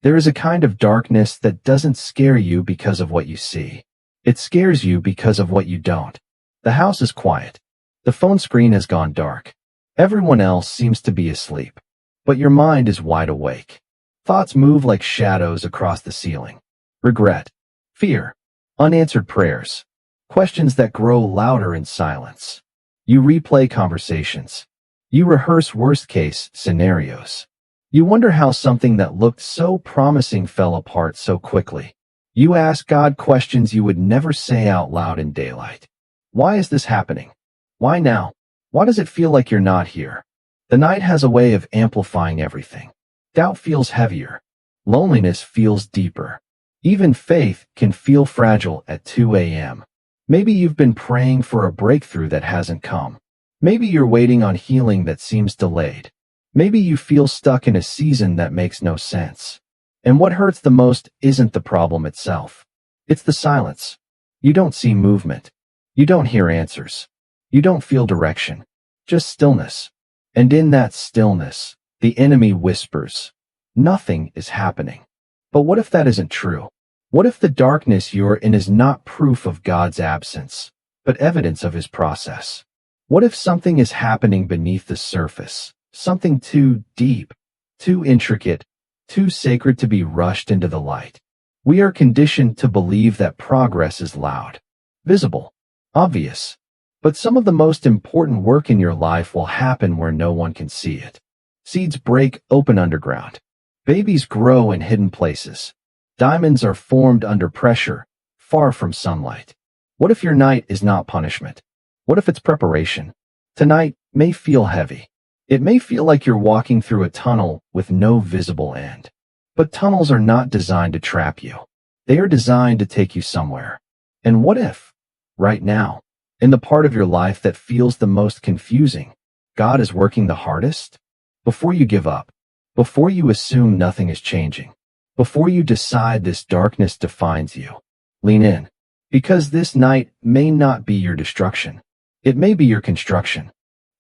There is a kind of darkness that doesn't scare you because of what you see. It scares you because of what you don't. The house is quiet. The phone screen has gone dark. Everyone else seems to be asleep. But your mind is wide awake. Thoughts move like shadows across the ceiling. Regret, fear, unanswered prayers, questions that grow louder in silence. You replay conversations. You rehearse worst-case scenarios. You wonder how something that looked so promising fell apart so quickly. You ask God questions you would never say out loud in daylight. Why is this happening? Why now? Why does it feel like you're not here? The night has a way of amplifying everything. Doubt feels heavier. Loneliness feels deeper. Even faith can feel fragile at 2 a.m. Maybe you've been praying for a breakthrough that hasn't come. Maybe you're waiting on healing that seems delayed. Maybe you feel stuck in a season that makes no sense. And what hurts the most isn't the problem itself. It's the silence. You don't see movement. You don't hear answers. You don't feel direction. Just stillness. And in that stillness, the enemy whispers, nothing is happening. But what if that isn't true? What if the darkness you're in is not proof of God's absence, but evidence of his process? What if something is happening beneath the surface, something too deep, too intricate, too sacred to be rushed into the light? We are conditioned to believe that progress is loud, visible, obvious. But some of the most important work in your life will happen where no one can see it. Seeds break open underground. Babies grow in hidden places. Diamonds are formed under pressure, far from sunlight. What if your night is not punishment? What if it's preparation? Tonight may feel heavy. It may feel like you're walking through a tunnel with no visible end. But tunnels are not designed to trap you. They are designed to take you somewhere. And what if, right now, in the part of your life that feels the most confusing, God is working the hardest? Before you give up, before you assume nothing is changing, before you decide this darkness defines you, lean in. Because this night may not be your destruction. It may be your construction.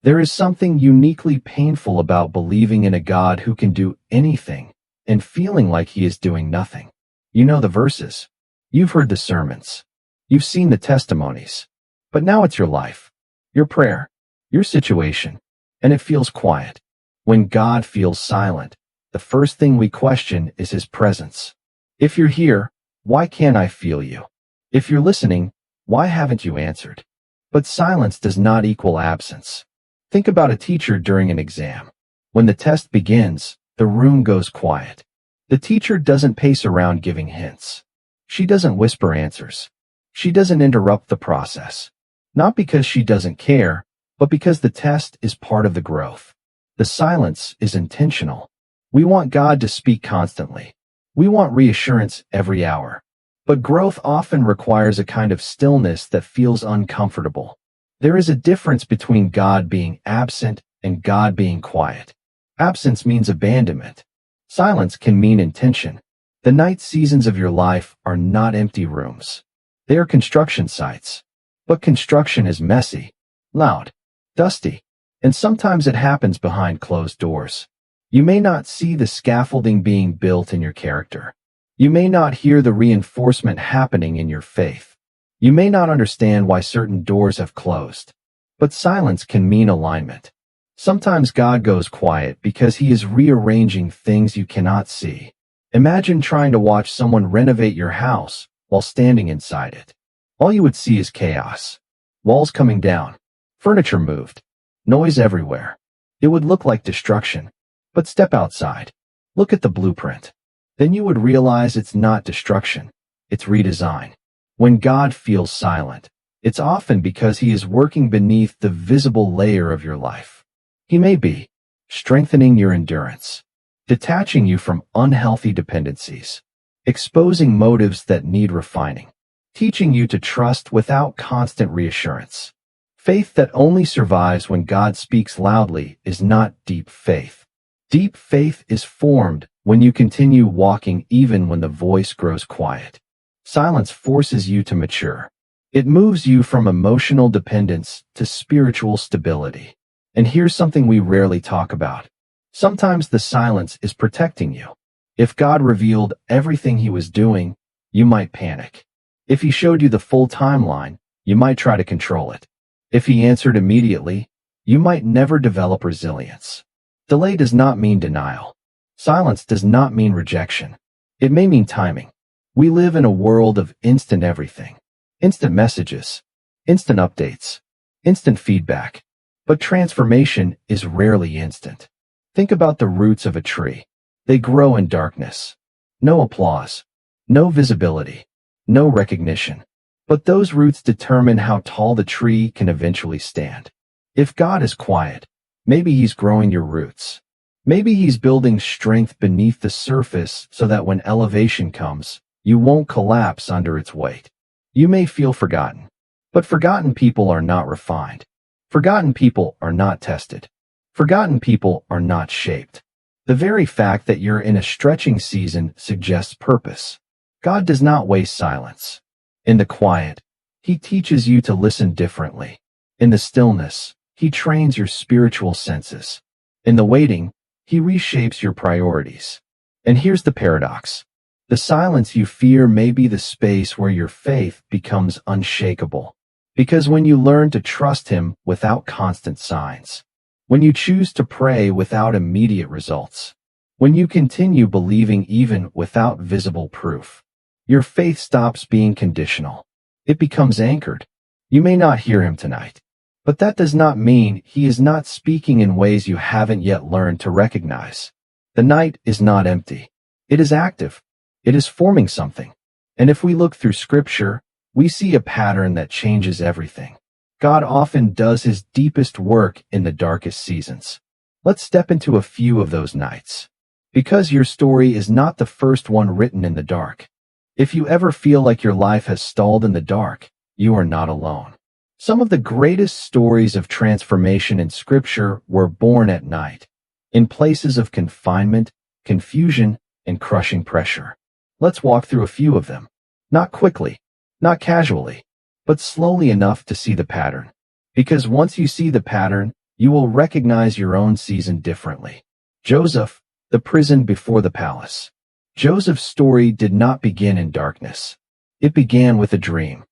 There is something uniquely painful about believing in a God who can do anything and feeling like he is doing nothing. You know the verses. You've heard the sermons. You've seen the testimonies. But now it's your life, your prayer, your situation, and it feels quiet. When God feels silent, the first thing we question is his presence. If you're here, why can't I feel you? If you're listening, why haven't you answered? But silence does not equal absence. Think about a teacher during an exam. When the test begins, the room goes quiet. The teacher doesn't pace around giving hints. She doesn't whisper answers. She doesn't interrupt the process. Not because she doesn't care, but because the test is part of the growth. The silence is intentional. We want God to speak constantly. We want reassurance every hour. But growth often requires a kind of stillness that feels uncomfortable. There is a difference between God being absent and God being quiet. Absence means abandonment. Silence can mean intention. The night seasons of your life are not empty rooms. They are construction sites. But construction is messy, loud, dusty, and sometimes it happens behind closed doors. You may not see the scaffolding being built in your character. You may not hear the reinforcement happening in your faith. You may not understand why certain doors have closed. But silence can mean alignment. Sometimes God goes quiet because he is rearranging things you cannot see. Imagine trying to watch someone renovate your house while standing inside it. All you would see is chaos. Walls coming down. Furniture moved. Noise everywhere. It would look like destruction. But step outside. Look at the blueprint. Then you would realize it's not destruction. It's redesign. When God feels silent, it's often because he is working beneath the visible layer of your life. He may be strengthening your endurance, detaching you from unhealthy dependencies, exposing motives that need refining, teaching you to trust without constant reassurance. Faith that only survives when God speaks loudly is not deep faith. Deep faith is formed when you continue walking even when the voice grows quiet. Silence forces you to mature. It moves you from emotional dependence to spiritual stability. And here's something we rarely talk about. Sometimes the silence is protecting you. If God revealed everything he was doing, you might panic. If he showed you the full timeline, you might try to control it. If he answered immediately, you might never develop resilience. Delay does not mean denial. Silence does not mean rejection. It may mean timing. We live in a world of instant everything. Instant messages, instant updates, instant feedback. But transformation is rarely instant. Think about the roots of a tree. They grow in darkness. No applause, no visibility, no recognition. But those roots determine how tall the tree can eventually stand. If God is quiet, maybe he's growing your roots. Maybe he's building strength beneath the surface so that when elevation comes, you won't collapse under its weight. You may feel forgotten, but forgotten people are not refined. Forgotten people are not tested. Forgotten people are not shaped. The very fact that you're in a stretching season suggests purpose. God does not waste silence. In the quiet, he teaches you to listen differently. In the stillness, he trains your spiritual senses. In the waiting, he reshapes your priorities. And here's the paradox. The silence you fear may be the space where your faith becomes unshakable. Because when you learn to trust him without constant signs, when you choose to pray without immediate results, when you continue believing even without visible proof, your faith stops being conditional. It becomes anchored. You may not hear him tonight, but that does not mean he is not speaking in ways you haven't yet learned to recognize. The night is not empty. It is active. It is forming something. And if we look through Scripture, we see a pattern that changes everything. God often does his deepest work in the darkest seasons. Let's step into a few of those nights. Because your story is not the first one written in the dark. If you ever feel like your life has stalled in the dark, you are not alone. Some of the greatest stories of transformation in Scripture were born at night, in places of confinement, confusion, and crushing pressure. Let's walk through a few of them. Not quickly, not casually, but slowly enough to see the pattern. Because once you see the pattern, you will recognize your own season differently. Joseph, the prison before the palace. Joseph's story did not begin in darkness. It began with a dream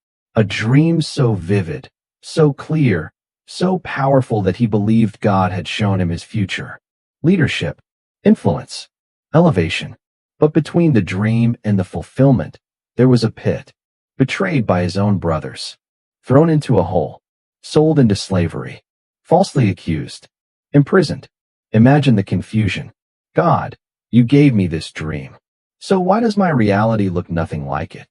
so vivid, so clear, so powerful that he believed God had shown him his future. Leadership, influence, elevation. But between the dream and the fulfillment, there was a pit. Betrayed by his own brothers, thrown into a hole, sold into slavery, falsely accused, imprisoned. Imagine the confusion. God, you gave me this dream. So why does my reality look nothing like it?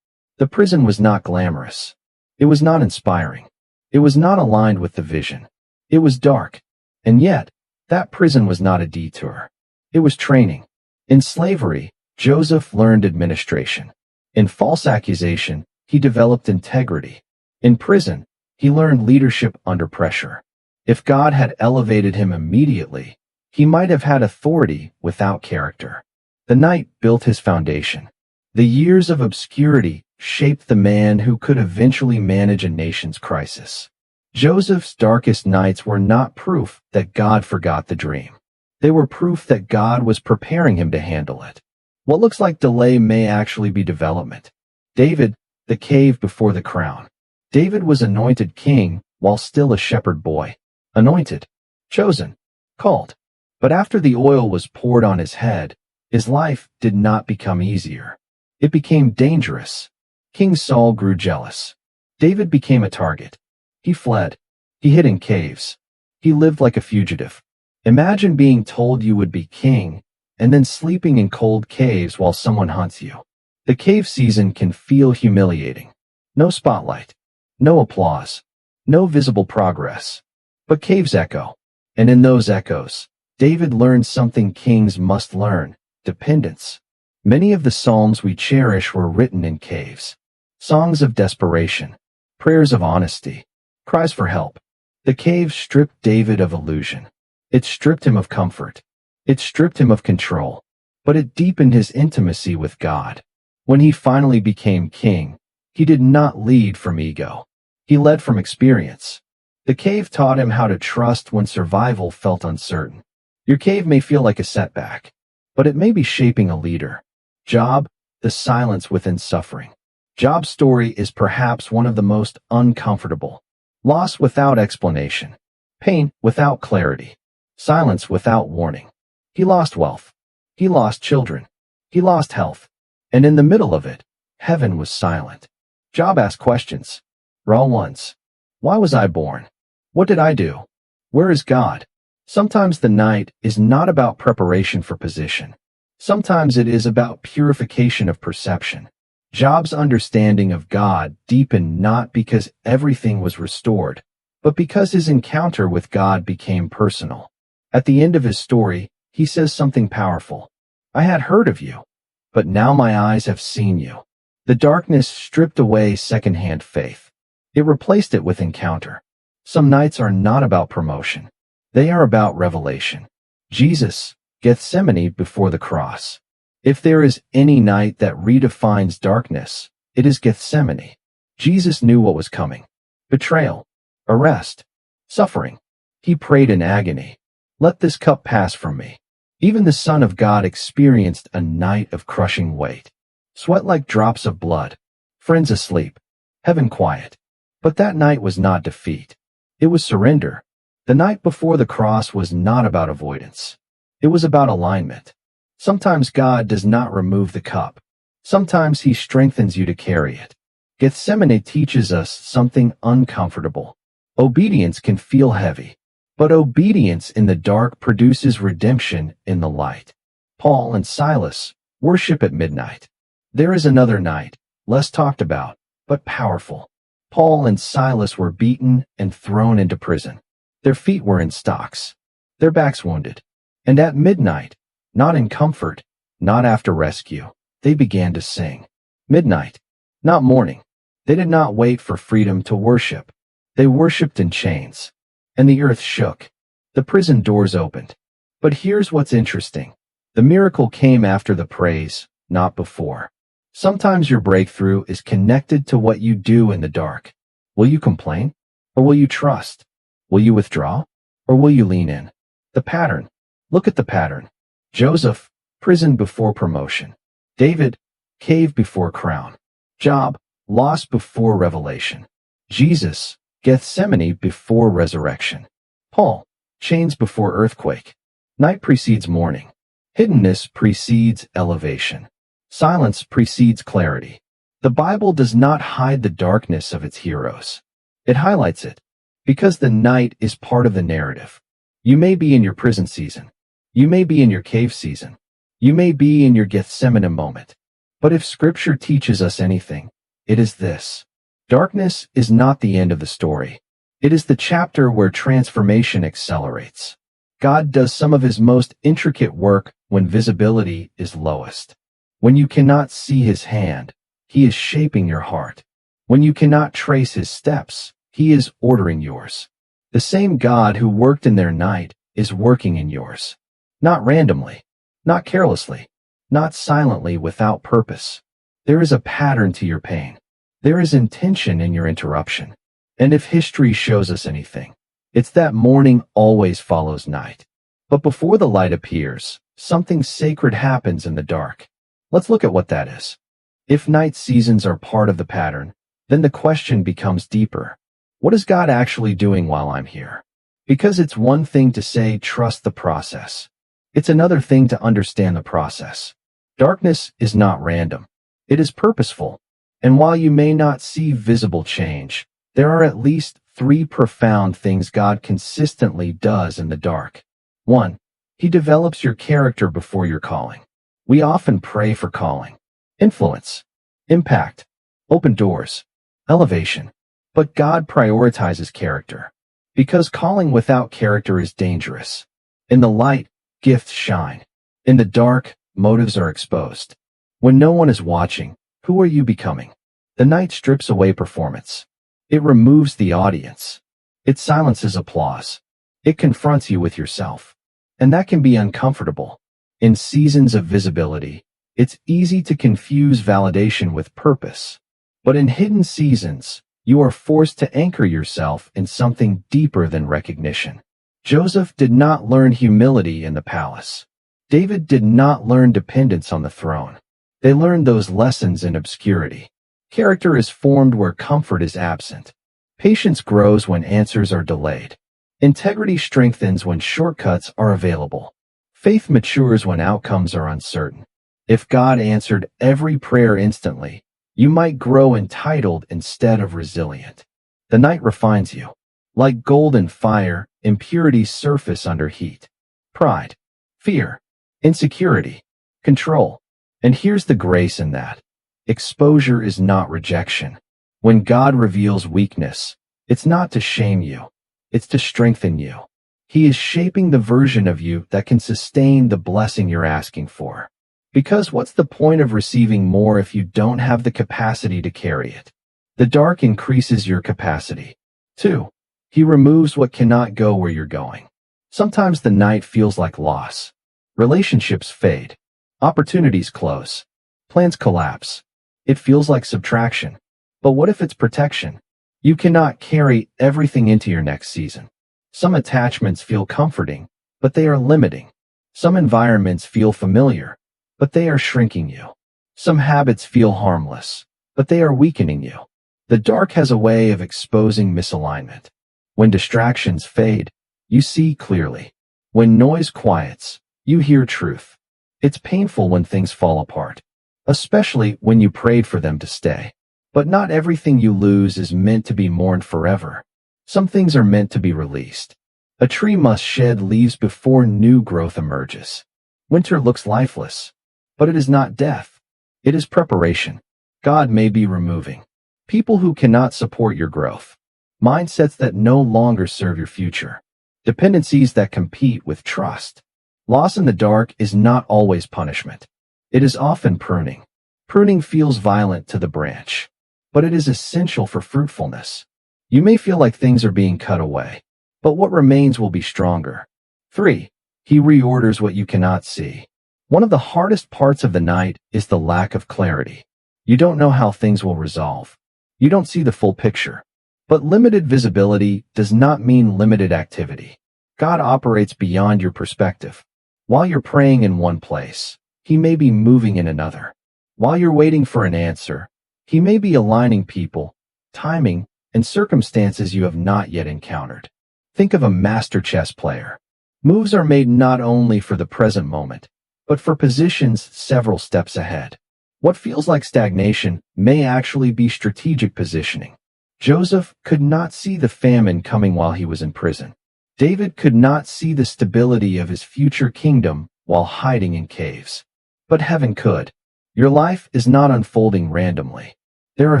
The prison was not glamorous. It was not inspiring. It was not aligned with the vision. It was dark. And yet, that prison was not a detour. It was training. In slavery, Joseph learned administration. In false accusation, he developed integrity. In prison, he learned leadership under pressure. If God had elevated him immediately, he might have had authority without character. The night built his foundation. The years of obscurity shaped the man who could eventually manage a nation's crisis. Joseph's darkest nights were not proof that God forgot the dream. They were proof that God was preparing him to handle it. What looks like delay may actually be development. David, the cave before the crown. David was anointed king while still a shepherd boy. Anointed, chosen, called. But after the oil was poured on his head, his life did not become easier. It became dangerous. King Saul grew jealous. David became a target. He fled. He hid in caves. He lived like a fugitive. Imagine being told you would be king, and then sleeping in cold caves while someone hunts you. The cave season can feel humiliating. No spotlight. No applause. No visible progress. But caves echo. And in those echoes, David learned something kings must learn: dependence. Many of the psalms we cherish were written in caves. Songs of desperation. Prayers of honesty. Cries for help. The cave stripped David of illusion. It stripped him of comfort. It stripped him of control. But it deepened his intimacy with God. When he finally became king, he did not lead from ego. He led from experience. The cave taught him how to trust when survival felt uncertain. Your cave may feel like a setback. but it may be shaping a leader. Job, the silence within suffering. Job's story is perhaps one of the most uncomfortable. Loss without explanation. Pain without clarity. Silence without warning. He lost wealth. He lost children. He lost health. And in the middle of it, heaven was silent. Job asked questions. Raw ones. Why was I born? What did I do? Where is God? Sometimes the night is not about preparation for position. Sometimes it is about purification of perception. Job's understanding of God deepened not because everything was restored, but because his encounter with God became personal. At the end of his story, he says something powerful. I had heard of you, but now my eyes have seen you. The darkness stripped away secondhand faith. It replaced it with encounter. Some nights are not about promotion. They are about revelation. Jesus, Gethsemane before the cross. If there is any night that redefines darkness, it is Gethsemane. Jesus knew what was coming. Betrayal, arrest, suffering. He prayed in agony. Let this cup pass from me. Even the Son of God experienced a night of crushing weight. Sweat like drops of blood. Friends asleep. Heaven quiet. But that night was not defeat. It was surrender. The night before the cross was not about avoidance. It was about alignment. Sometimes God does not remove the cup. Sometimes he strengthens you to carry it. Gethsemane teaches us something uncomfortable. Obedience can feel heavy, but obedience in the dark produces redemption in the light. Paul and Silas worship at midnight. There is another night, less talked about, but powerful. Paul and Silas were beaten and thrown into prison. Their feet were in stocks, their backs wounded. And at midnight, not in comfort, not after rescue, they began to sing. Midnight, not morning. They did not wait for freedom to worship. They worshiped in chains. And the earth shook. The prison doors opened. But here's what's interesting. The miracle came after the praise, not before. Sometimes your breakthrough is connected to what you do in the dark. Will you complain? Or will you trust? Will you withdraw? Or will you lean in? The pattern. Look at the pattern. Joseph, prison before promotion. David, cave before crown. Job, loss before revelation. Jesus, Gethsemane before resurrection. Paul, chains before earthquake. Night precedes morning. Hiddenness precedes elevation. Silence precedes clarity. The Bible does not hide the darkness of its heroes. It highlights it, because the night is part of the narrative. You may be in your prison season. You may be in your cave season. You may be in your Gethsemane moment. But if Scripture teaches us anything, it is this. Darkness is not the end of the story. It is the chapter where transformation accelerates. God does some of his most intricate work when visibility is lowest. When you cannot see his hand, he is shaping your heart. When you cannot trace his steps, he is ordering yours. The same God who worked in their night is working in yours. Not randomly, not carelessly, not silently without purpose. There is a pattern to your pain. There is intention in your interruption. And if history shows us anything, it's that morning always follows night. But before the light appears, something sacred happens in the dark. Let's look at what that is. If night seasons are part of the pattern, then the question becomes deeper. What is God actually doing while I'm here? Because it's one thing to say, trust the process. It's another thing to understand the process. Darkness is not random. It is purposeful. And while you may not see visible change, there are at least 3 profound things God consistently does in the dark. 1. He develops your character before your calling. We often pray for calling, influence, impact, open doors, elevation. But God prioritizes character. Because calling without character is dangerous. In the light, gifts shine. In the dark, motives are exposed. When no one is watching, who are you becoming? The night strips away performance. It removes the audience. It silences applause. It confronts you with yourself. And that can be uncomfortable. In seasons of visibility, it's easy to confuse validation with purpose. But in hidden seasons, you are forced to anchor yourself in something deeper than recognition. Joseph did not learn humility in the palace. David did not learn dependence on the throne. They learned those lessons in obscurity. Character is formed where comfort is absent. Patience grows when answers are delayed. Integrity strengthens when shortcuts are available. Faith matures when outcomes are uncertain. If God answered every prayer instantly, you might grow entitled instead of resilient. The night refines you. Like gold in fire, impurities surface under heat. Pride, fear, insecurity, control. And here's the grace in that. Exposure is not rejection. When God reveals weakness, it's not to shame you. It's to strengthen you. He is shaping the version of you that can sustain the blessing you're asking for. Because what's the point of receiving more if you don't have the capacity to carry it? The dark increases your capacity. 2. He removes what cannot go where you're going. Sometimes the night feels like loss. Relationships fade. Opportunities close. Plans collapse. It feels like subtraction. But what if it's protection? You cannot carry everything into your next season. Some attachments feel comforting, but they are limiting. Some environments feel familiar, but they are shrinking you. Some habits feel harmless, but they are weakening you. The dark has a way of exposing misalignment. When distractions fade, you see clearly. When noise quiets, you hear truth. It's painful when things fall apart, especially when you prayed for them to stay. But not everything you lose is meant to be mourned forever. Some things are meant to be released. A tree must shed leaves before new growth emerges. Winter looks lifeless, but it is not death. It is preparation. God may be removing people who cannot support your growth, mindsets that no longer serve your future, dependencies that compete with trust. Loss in the dark is not always punishment. It is often pruning. Pruning feels violent to the branch, but it is essential for fruitfulness. You may feel like things are being cut away, but what remains will be stronger. 3. He reorders what you cannot see. One of the hardest parts of the night is the lack of clarity. You don't know how things will resolve. You don't see the full picture. But limited visibility does not mean limited activity. God operates beyond your perspective. While you're praying in one place, He may be moving in another. While you're waiting for an answer, He may be aligning people, timing, and circumstances you have not yet encountered. Think of a master chess player. Moves are made not only for the present moment, but for positions several steps ahead. What feels like stagnation may actually be strategic positioning. Joseph could not see the famine coming while he was in prison. David could not see the stability of his future kingdom while hiding in caves. But heaven could. Your life is not unfolding randomly. There are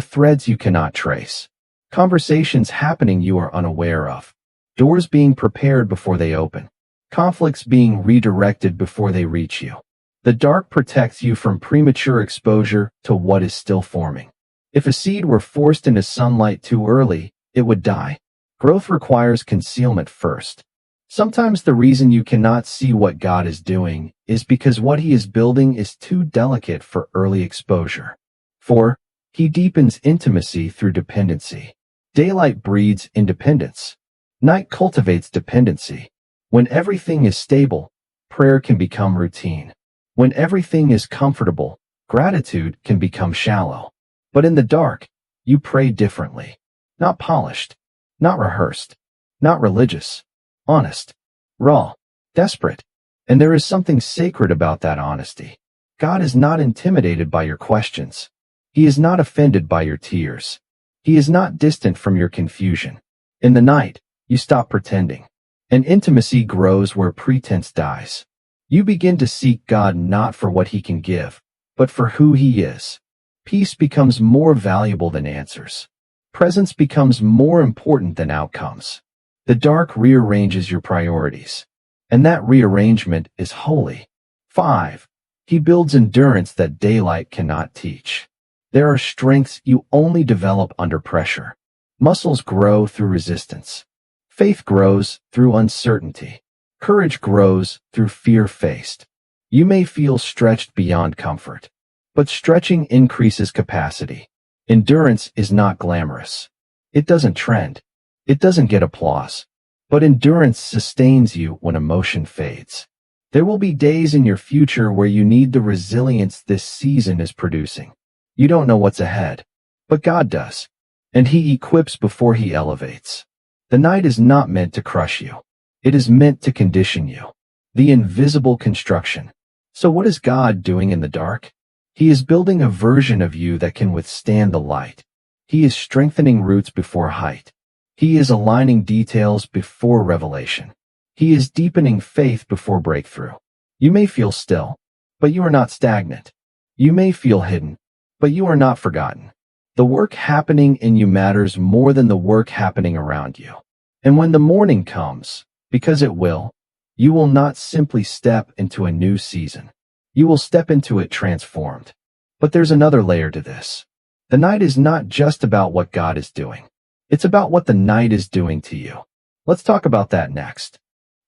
threads you cannot trace. Conversations happening you are unaware of. Doors being prepared before they open. Conflicts being redirected before they reach you. The dark protects you from premature exposure to what is still forming. If a seed were forced into sunlight too early, it would die. Growth requires concealment first. Sometimes the reason you cannot see what God is doing is because what He is building is too delicate for early exposure. 4. He deepens intimacy through dependency. Daylight breeds independence. Night cultivates dependency. When everything is stable, prayer can become routine. When everything is comfortable, gratitude can become shallow. But in the dark, you pray differently. Not polished, not rehearsed, not religious, honest, raw, desperate. And there is something sacred about that honesty. God is not intimidated by your questions. He is not offended by your tears. He is not distant from your confusion. In the night, you stop pretending. And intimacy grows where pretense dies. You begin to seek God not for what He can give, but for who He is. Peace becomes more valuable than answers. Presence becomes more important than outcomes. The dark rearranges your priorities. And that rearrangement is holy. 5. He builds endurance that daylight cannot teach. There are strengths you only develop under pressure. Muscles grow through resistance. Faith grows through uncertainty. Courage grows through fear faced. You may feel stretched beyond comfort, but stretching increases capacity. Endurance is not glamorous. It doesn't trend. It doesn't get applause. But endurance sustains you when emotion fades. There will be days in your future where you need the resilience this season is producing. You don't know what's ahead, but God does, and He equips before He elevates. The night is not meant to crush you. It is meant to condition you. The invisible construction. So what is God doing in the dark? He is building a version of you that can withstand the light. He is strengthening roots before height. He is aligning details before revelation. He is deepening faith before breakthrough. You may feel still, but you are not stagnant. You may feel hidden, but you are not forgotten. The work happening in you matters more than the work happening around you. And when the morning comes, because it will, you will not simply step into a new season. You will step into it transformed. But there's another layer to this. The night is not just about what God is doing. It's about what the night is doing to you. Let's talk about that next.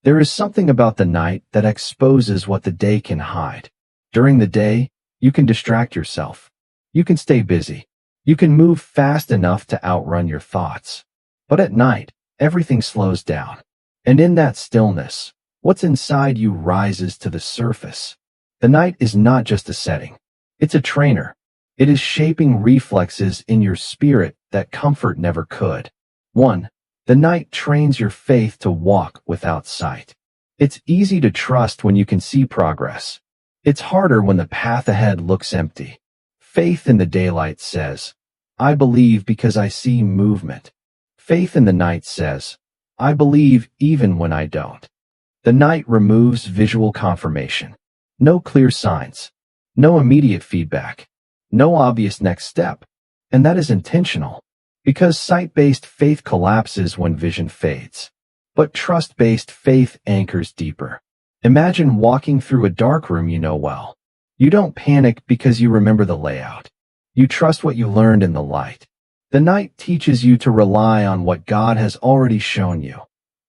There is something about the night that exposes what the day can hide. During the day, you can distract yourself. You can stay busy. You can move fast enough to outrun your thoughts. But at night, everything slows down. And in that stillness, what's inside you rises to the surface. The night is not just a setting. It's a trainer. It is shaping reflexes in your spirit that comfort never could. 1. The night trains your faith to walk without sight. It's easy to trust when you can see progress. It's harder when the path ahead looks empty. Faith in the daylight says, I believe because I see movement. Faith in the night says, I believe even when I don't. The night removes visual confirmation. No clear signs. No immediate feedback. No obvious next step. And that is intentional. Because sight-based faith collapses when vision fades. But trust-based faith anchors deeper. Imagine walking through a dark room you know well. You don't panic because you remember the layout. You trust what you learned in the light. The night teaches you to rely on what God has already shown you,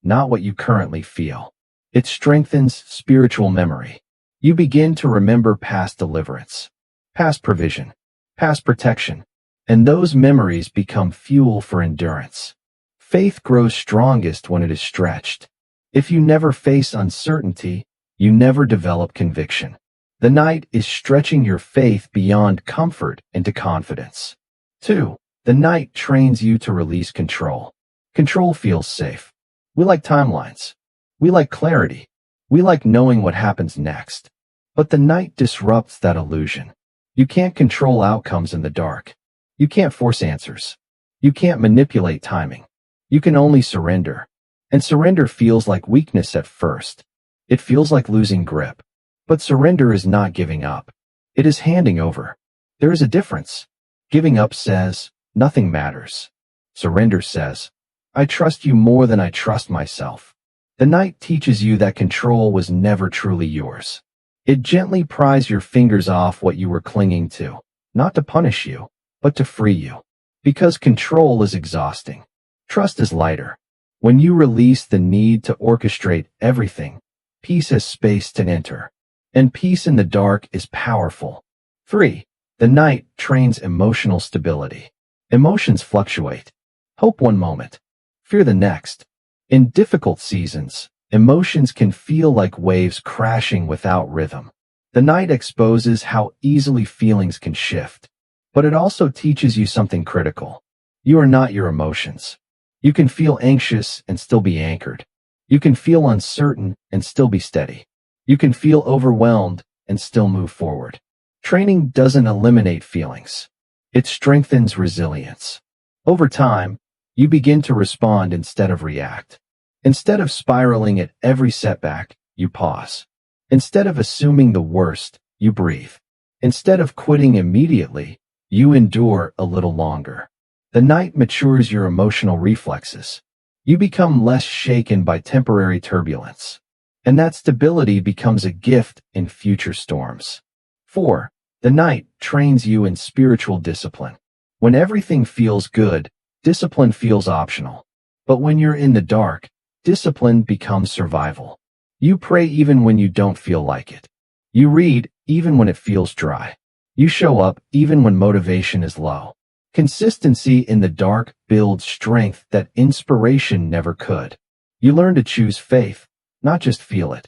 not what you currently feel. It strengthens spiritual memory. You begin to remember past deliverance, past provision, past protection, and those memories become fuel for endurance. Faith grows strongest when it is stretched. If you never face uncertainty, you never develop conviction. The night is stretching your faith beyond comfort into confidence. 2. The night trains you to release control. Control feels safe. We like timelines. We like clarity. We like knowing what happens next. But the night disrupts that illusion. You can't control outcomes in the dark. You can't force answers. You can't manipulate timing. You can only surrender. And surrender feels like weakness at first. It feels like losing grip. But surrender is not giving up. It is handing over. There is a difference. Giving up says, nothing matters. Surrender says, I trust you more than I trust myself. The night teaches you that control was never truly yours. It gently pries your fingers off what you were clinging to, not to punish you, but to free you. Because control is exhausting. Trust is lighter. When you release the need to orchestrate everything, peace has space to enter. And peace in the dark is powerful. 3. The night trains emotional stability. Emotions fluctuate. Hope one moment, fear the next. In difficult seasons, emotions can feel like waves crashing without rhythm. The night exposes how easily feelings can shift. But it also teaches you something critical. You are not your emotions. You can feel anxious and still be anchored. You can feel uncertain and still be steady. You can feel overwhelmed and still move forward. Training doesn't eliminate feelings. It strengthens resilience. Over time, you begin to respond instead of react. Instead of spiraling at every setback, you pause. Instead of assuming the worst, you breathe. Instead of quitting immediately, you endure a little longer. The night matures your emotional reflexes. You become less shaken by temporary turbulence. And that stability becomes a gift in future storms. 4. The night trains you in spiritual discipline. When everything feels good, discipline feels optional. But when you're in the dark, discipline becomes survival. You pray even when you don't feel like it. You read even when it feels dry. You show up even when motivation is low. Consistency in the dark builds strength that inspiration never could. You learn to choose faith, not just feel it.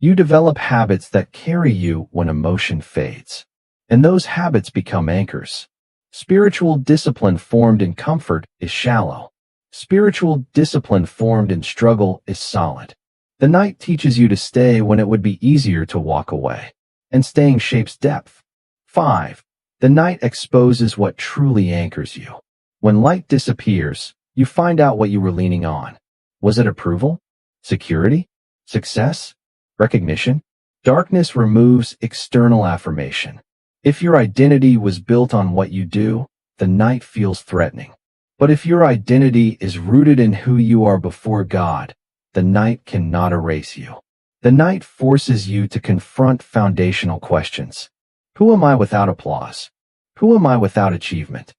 You develop habits that carry you when emotion fades. And those habits become anchors. Spiritual discipline formed in comfort is shallow. Spiritual discipline formed in struggle is solid. The night teaches you to stay when it would be easier to walk away. And staying shapes depth. 5. The night exposes what truly anchors you. When light disappears, you find out what you were leaning on. Was it approval? Security? Success? Recognition? Darkness removes external affirmation. If your identity was built on what you do, the night feels threatening. But if your identity is rooted in who you are before God, the night cannot erase you. The night forces you to confront foundational questions. Who am I without applause? Who am I without achievement?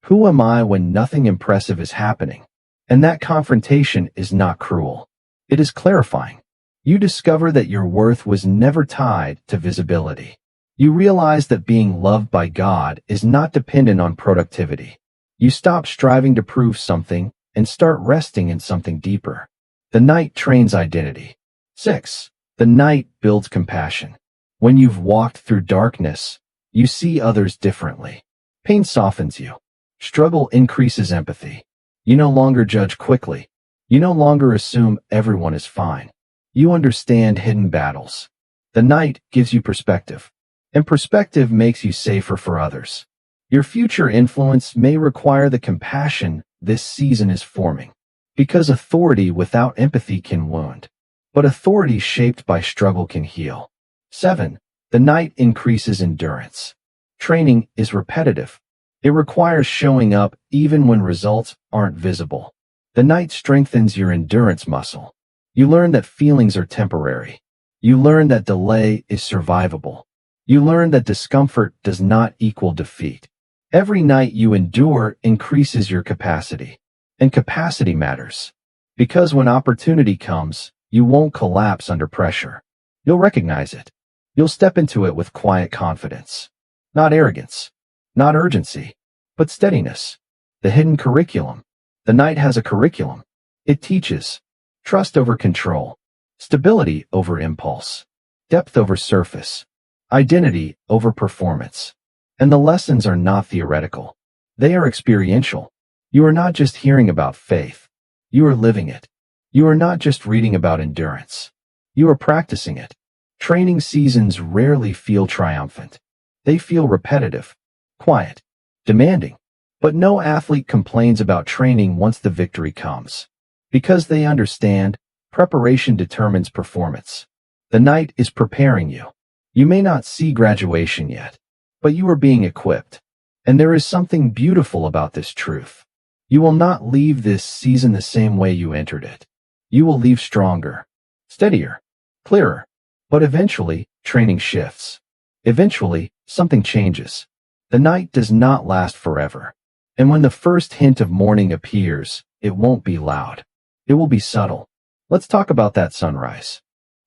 Who am I when nothing impressive is happening? And that confrontation is not cruel. It is clarifying. You discover that your worth was never tied to visibility. You realize that being loved by God is not dependent on productivity. You stop striving to prove something and start resting in something deeper. The night trains identity. 6. The night builds compassion. When you've walked through darkness, you see others differently. Pain softens you. Struggle increases empathy. You no longer judge quickly. You no longer assume everyone is fine. You understand hidden battles. The night gives you perspective. And perspective makes you safer for others. Your future influence may require the compassion this season is forming. Because authority without empathy can wound. But authority shaped by struggle can heal. 7. The night increases endurance. Training is repetitive. It requires showing up even when results aren't visible. The night strengthens your endurance muscle. You learn that feelings are temporary. You learn that delay is survivable. You learn that discomfort does not equal defeat. Every night you endure increases your capacity. And capacity matters. Because when opportunity comes, you won't collapse under pressure. You'll recognize it. You'll step into it with quiet confidence. Not arrogance. Not urgency. But steadiness. The hidden curriculum. The night has a curriculum. It teaches trust over control, stability over impulse, depth over surface, identity over performance. And the lessons are not theoretical. They are experiential. You are not just hearing about faith. You are living it. You are not just reading about endurance. You are practicing it. Training seasons rarely feel triumphant. They feel repetitive, quiet, demanding. But no athlete complains about training once the victory comes. Because they understand, preparation determines performance. The night is preparing you. You may not see graduation yet, but you are being equipped. And there is something beautiful about this truth. You will not leave this season the same way you entered it. You will leave stronger, steadier, clearer. But eventually, training shifts. Eventually, something changes. The night does not last forever. And when the first hint of morning appears, it won't be loud. It will be subtle. Let's talk about that sunrise.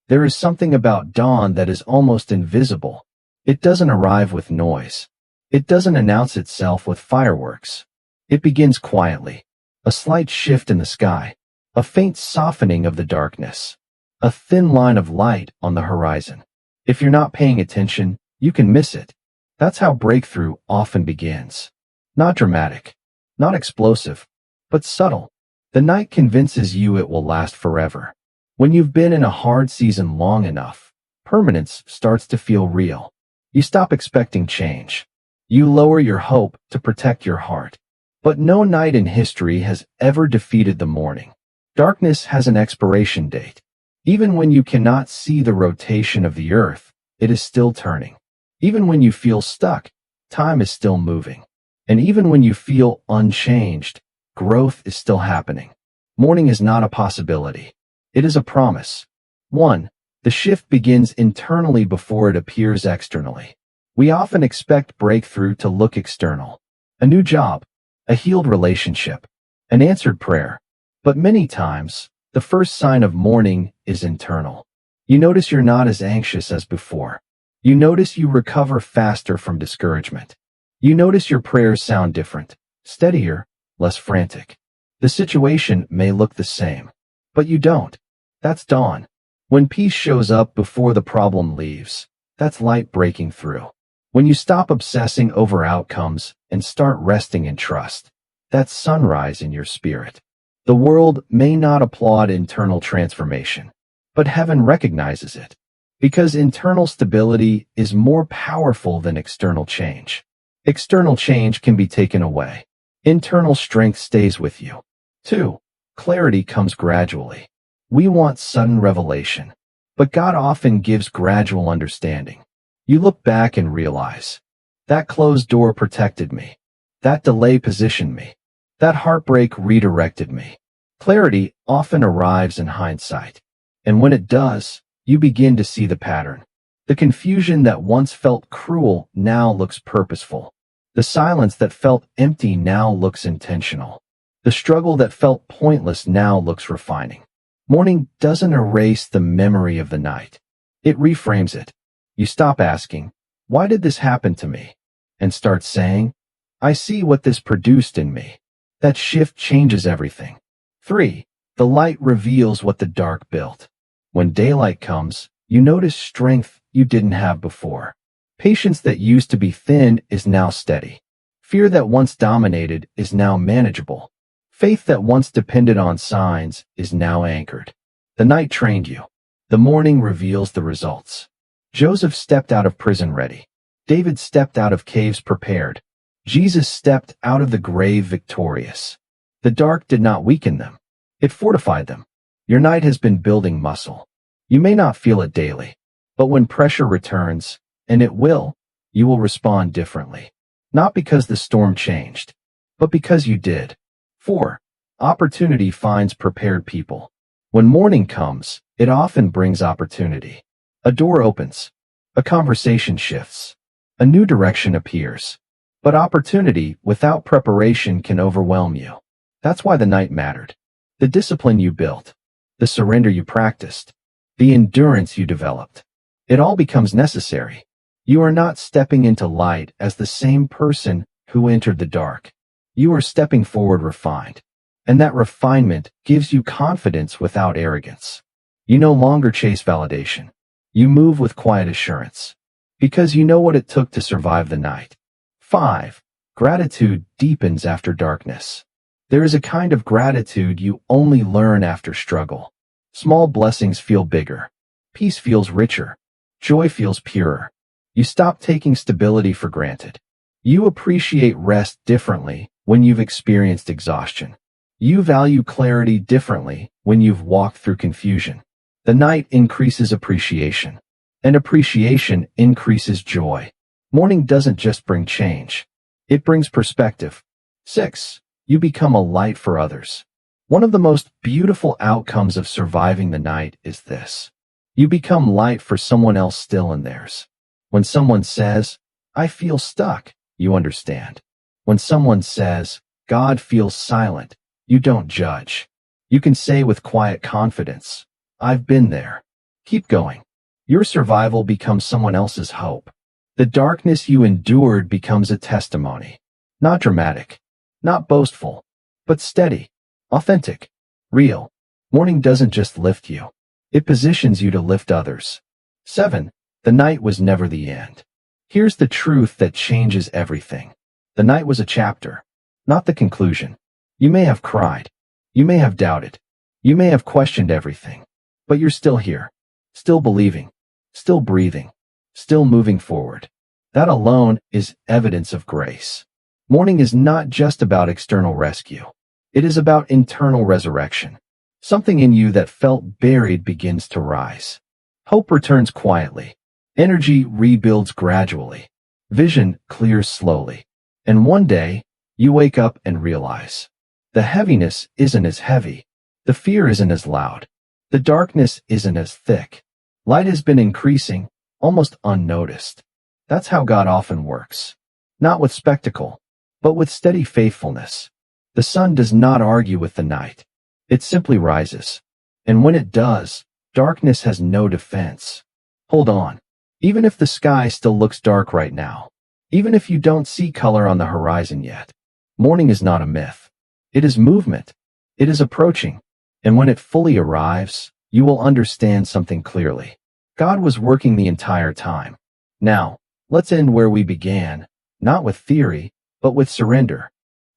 There is something about dawn that is almost invisible. It doesn't arrive with noise. It doesn't announce itself with fireworks. It begins quietly. A slight shift in the sky. A faint softening of the darkness. A thin line of light on the horizon. If you're not paying attention, you can miss it. That's how breakthrough often begins. Not dramatic, not explosive, but subtle. The night convinces you it will last forever. When you've been in a hard season long enough, permanence starts to feel real. You stop expecting change. You lower your hope to protect your heart. But no night in history has ever defeated the morning. Darkness has an expiration date. Even when you cannot see the rotation of the earth, it is still turning. Even when you feel stuck, time is still moving. And even when you feel unchanged, growth is still happening. Morning is not a possibility. It is a promise. 1. The shift begins internally before it appears externally. We often expect breakthrough to look external. A new job, a healed relationship, an answered prayer. But many times, the first sign of morning is internal. You notice you're not as anxious as before. You notice you recover faster from discouragement. You notice your prayers sound different, steadier, less frantic. The situation may look the same, but you don't. That's dawn. When peace shows up before the problem leaves, that's light breaking through. When you stop obsessing over outcomes and start resting in trust, that's sunrise in your spirit. The world may not applaud internal transformation, but heaven recognizes it, because internal stability is more powerful than external change. External change can be taken away. Internal strength stays with you. 2. Clarity comes gradually. We want sudden revelation, but God often gives gradual understanding. You look back and realize, that closed door protected me. That delay positioned me. That heartbreak redirected me. Clarity often arrives in hindsight. And when it does, you begin to see the pattern. The confusion that once felt cruel now looks purposeful. The silence that felt empty now looks intentional. The struggle that felt pointless now looks refining. Morning doesn't erase the memory of the night. It reframes it. You stop asking, why did this happen to me? And start saying, I see what this produced in me. That shift changes everything. 3. The light reveals what the dark built. When daylight comes, you notice strength you didn't have before. Patience that used to be thin is now steady. Fear that once dominated is now manageable. Faith that once depended on signs is now anchored. The night trained you. The morning reveals the results. Joseph stepped out of prison ready. David stepped out of caves prepared. Jesus stepped out of the grave victorious. The dark did not weaken them. It fortified them. Your night has been building muscle. You may not feel it daily, but when pressure returns, and it will, you will respond differently. Not because the storm changed, but because you did. 4. Opportunity finds prepared people. When morning comes, it often brings opportunity. A door opens. A conversation shifts. A new direction appears. But opportunity without preparation can overwhelm you. That's why the night mattered. The discipline you built. The surrender you practiced. The endurance you developed. It all becomes necessary. You are not stepping into light as the same person who entered the dark. You are stepping forward refined. And that refinement gives you confidence without arrogance. You no longer chase validation. You move with quiet assurance. Because you know what it took to survive the night. 5. Gratitude deepens after darkness. There is a kind of gratitude you only learn after struggle. Small blessings feel bigger. Peace feels richer. Joy feels purer. You stop taking stability for granted. You appreciate rest differently when you've experienced exhaustion. You value clarity differently when you've walked through confusion. The night increases appreciation, and appreciation increases joy. Morning doesn't just bring change. It brings perspective. 6. You become a light for others. One of the most beautiful outcomes of surviving the night is this. You become light for someone else still in theirs. When someone says, I feel stuck, you understand. When someone says, God feels silent, you don't judge. You can say with quiet confidence, I've been there. Keep going. Your survival becomes someone else's hope. The darkness you endured becomes a testimony. Not dramatic, not boastful, but steady, authentic, real. Morning doesn't just lift you. It positions you to lift others. 7. The night was never the end. Here's the truth that changes everything. The night was a chapter, not the conclusion. You may have cried. You may have doubted. You may have questioned everything. But you're still here, still believing, still breathing, still moving forward. That alone is evidence of grace. Morning is not just about external rescue. It is about internal resurrection. Something in you that felt buried begins to rise. Hope returns quietly. Energy rebuilds gradually. Vision clears slowly. And one day, you wake up and realize the heaviness isn't as heavy. The fear isn't as loud. The darkness isn't as thick. Light has been increasing, almost unnoticed. That's how God often works. Not with spectacle, but with steady faithfulness. The sun does not argue with the night. It simply rises. And when it does, darkness has no defense. Hold on. Even if the sky still looks dark right now, even if you don't see color on the horizon yet, morning is not a myth. It is movement. It is approaching. And when it fully arrives, you will understand something clearly. God was working the entire time. Now, let's end where we began, not with theory, but with surrender.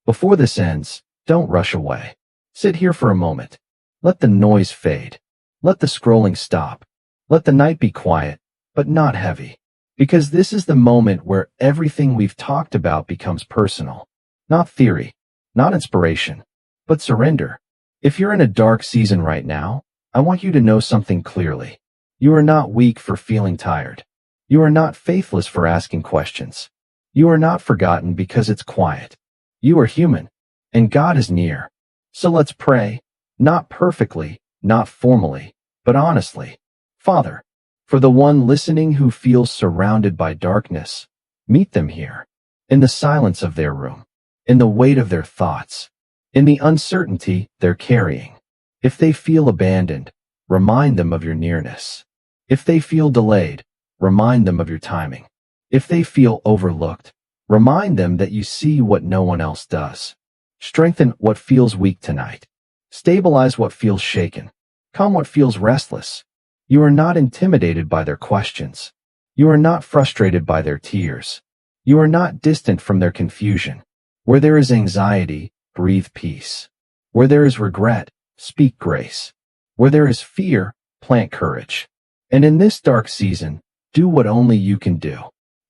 Before this ends, don't rush away. Sit here for a moment. Let the noise fade. Let the scrolling stop. Let the night be quiet, but not heavy. Because this is the moment where everything we've talked about becomes personal. Not theory, not inspiration, but surrender. If you're in a dark season right now, I want you to know something clearly. You are not weak for feeling tired. You are not faithless for asking questions. You are not forgotten because it's quiet. You are human, and God is near. So let's pray, not perfectly, not formally, but honestly. Father, for the one listening who feels surrounded by darkness, meet them here, in the silence of their room, in the weight of their thoughts, in the uncertainty they're carrying. If they feel abandoned, remind them of your nearness. If they feel delayed, remind them of your timing. If they feel overlooked, remind them that you see what no one else does. Strengthen what feels weak tonight. Stabilize what feels shaken. Calm what feels restless. You are not intimidated by their questions. You are not frustrated by their tears. You are not distant from their confusion. Where there is anxiety, breathe peace. Where there is regret, speak grace. Where there is fear, plant courage. And in this dark season, do what only you can do.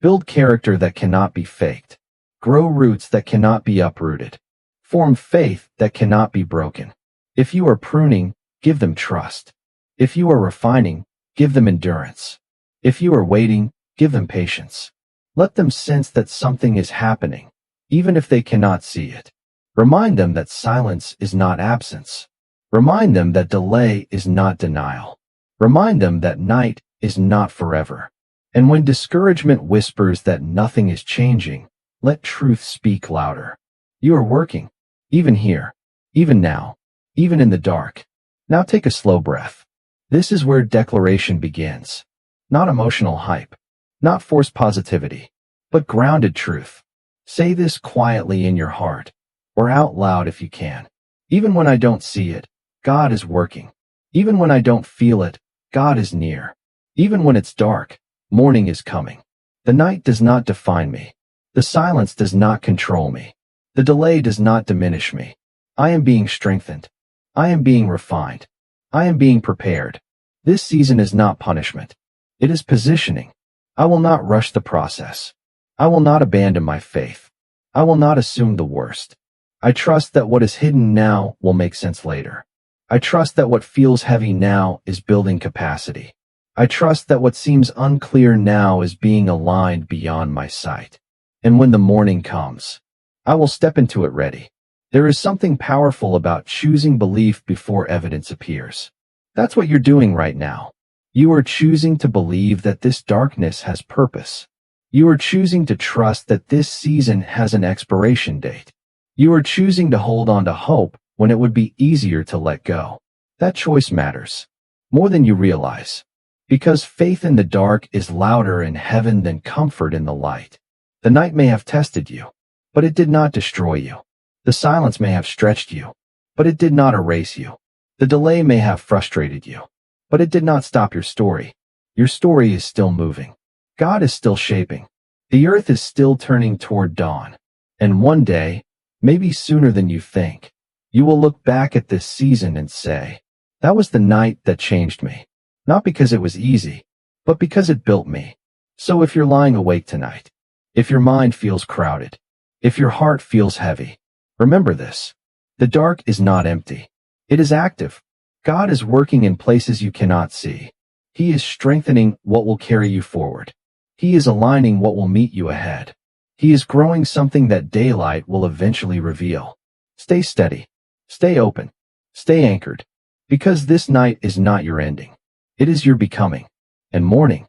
Build character that cannot be faked. Grow roots that cannot be uprooted. Form faith that cannot be broken. If you are pruning, give them trust. If you are refining, give them endurance. If you are waiting, give them patience. Let them sense that something is happening, even if they cannot see it. Remind them that silence is not absence. Remind them that delay is not denial. Remind them that night is not forever. And when discouragement whispers that nothing is changing, let truth speak louder. You are working, even here, even now, even in the dark. Now take a slow breath. This is where declaration begins. Not emotional hype, not forced positivity, but grounded truth. Say this quietly in your heart, or out loud if you can. Even when I don't see it, God is working. Even when I don't feel it, God is near. Even when it's dark, morning is coming. The night does not define me. The silence does not control me. The delay does not diminish me. I am being strengthened. I am being refined. I am being prepared. This season is not punishment. It is positioning. I will not rush the process. I will not abandon my faith. I will not assume the worst. I trust that what is hidden now will make sense later. I trust that what feels heavy now is building capacity. I trust that what seems unclear now is being aligned beyond my sight. And when the morning comes, I will step into it ready. There is something powerful about choosing belief before evidence appears. That's what you're doing right now. You are choosing to believe that this darkness has purpose. You are choosing to trust that this season has an expiration date. You are choosing to hold on to hope when it would be easier to let go. That choice matters more than you realize. Because faith in the dark is louder in heaven than comfort in the light. The night may have tested you, but it did not destroy you. The silence may have stretched you, but it did not erase you. The delay may have frustrated you, but it did not stop your story. Your story is still moving. God is still shaping. The earth is still turning toward dawn. And one day, maybe sooner than you think, you will look back at this season and say, that was the night that changed me. Not because it was easy, but because it built me. So if you're lying awake tonight, if your mind feels crowded, if your heart feels heavy, remember this. The dark is not empty. It is active. God is working in places you cannot see. He is strengthening what will carry you forward. He is aligning what will meet you ahead. He is growing something that daylight will eventually reveal. Stay steady. Stay open. Stay anchored. Because this night is not your ending. It is your becoming. And morning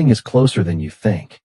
is closer than you think.